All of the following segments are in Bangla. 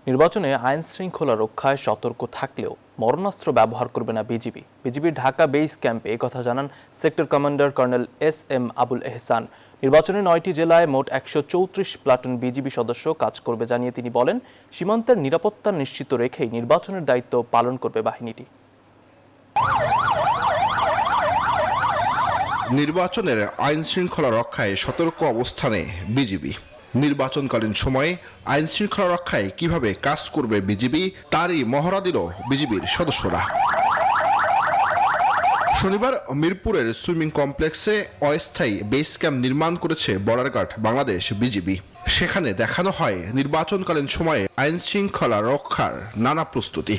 নির্বাচনে আইন শৃঙ্খলা রক্ষায় সতর্ক থাকলেও মরণাস্ত্র ব্যবহার করবে না বিজিবি। বিজিবির ঢাকা বেস ক্যাম্পে একথা জানান sector commander colonel S M. Abul Ehsan. নির্বাচনে 9টি জেলায় মোট 134 প্লাটুন বিজিবি সদস্য কাজ করবে জানিয়ে তিনি বলেন, সীমান্তের নিরাপত্তা নিশ্চিত রেখেই নির্বাচনের দায়িত্ব পালন করবে বাহিনীটি। নির্বাচনের আইন শৃঙ্খলা রক্ষায় সতর্ক অবস্থানে বিজিবি। নির্বাচনকালীন সময়ে আইন শৃঙ্খলা রক্ষায় কিভাবে কাজ করবে বিজিবি তারই মহড়া দিল বিজিবির সদস্যরা। শনিবার মিরপুরের সুইমিং কমপ্লেক্সে অস্থায়ী বেস ক্যাম্প নির্মাণ করেছে বর্ডার গার্ড বাংলাদেশ বিজিবি। সেখানে দেখানো হয় নির্বাচনকালীন সময়ে আইন শৃঙ্খলা রক্ষার নানা প্রস্তুতি।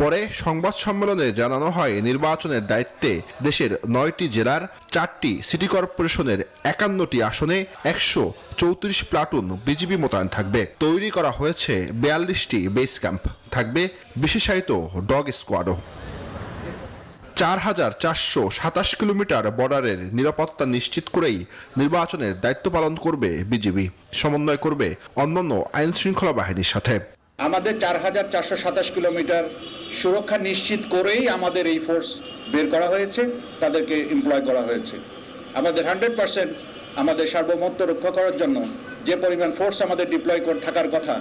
পরে সংবাদ সম্মেলনে জানানো হয়, নির্বাচনের দায়িত্বে দেশের 9টি জেলার 4টি সিটি কর্পোরেশনের 51টি আসনে 134 প্লাটুন বিজিবি মোতায়েন থাকবে। তৈরি করা হয়েছে 42টি বেস ক্যাম্প, থাকবে বিশেষায়িত ডগ স্কোয়াডও। 4,427 কিলোমিটার বর্ডারের নিরাপত্তা নিশ্চিত করেই নির্বাচনের দায়িত্ব পালন করবে বিজিবি। সমন্বয় করবে অন্যান্য আইন শৃঙ্খলা বাহিনীর সাথে। আমাদের 4,427 কিলোমিটার সুরক্ষা নিশ্চিত করেই আমাদের এই ফোর্স বের করা হয়েছে, তাদেরকে এমপ্লয় করা হয়েছে। আমাদের 100% আমাদের সার্বভৌমত্ব রক্ষা করার জন্য যে পরিমাণ ফোর্স আমাদের ডিপ্লয় থাকার কথা,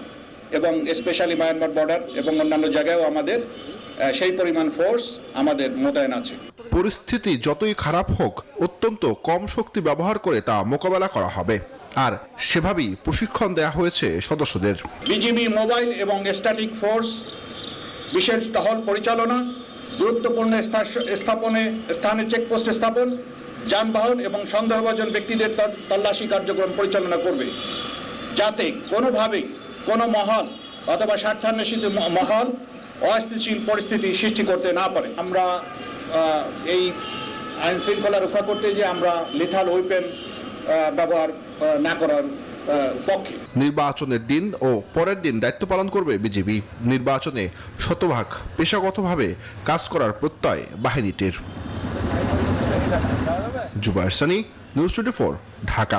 এবং স্পেশালি মায়ানমার বর্ডার এবং অন্যান্য জায়গায়ও আমাদের সেই পরিমাণ ফোর্স আমাদের মোতায়েন আছে। পরিস্থিতি যতই খারাপ হোক, অত্যন্ত কম শক্তি ব্যবহার করে তা মোকাবেলা করা হবে, আর সেভাবেই প্রশিক্ষণ দেওয়া হয়েছে সদস্যদের। বিজিবি মোবাইল এবং স্ট্যাটিক ফোর্স বিশেষ টহল পরিচালনা, গুরুত্বপূর্ণ স্থানে চেকপোস্ট স্থাপন, যানবাহন এবং সন্দেহভাজন ব্যক্তিদের তল্লাশি কার্যক্রম পরিচালনা করবে, যাতে কোনোভাবেই কোনো মহল অথবা স্বার্থান্বেষিত মহল অস্থিতিশীল পরিস্থিতি সৃষ্টি করতে না পারে। আমরা এই আইন শৃঙ্খলা রক্ষা করতে যে আমরা লিথাল ওয়েপেন ব্যবহার না করার পক্ষে। নির্বাচনের দিন ও পরের দিন দায়িত্ব পালন করবে বিজিবি। নির্বাচনে শতভাগ পেশাগতভাবে কাজ করার প্রত্যয় বাহিনীটির। জুবায়ের সানি, নিউজ 24, ঢাকা।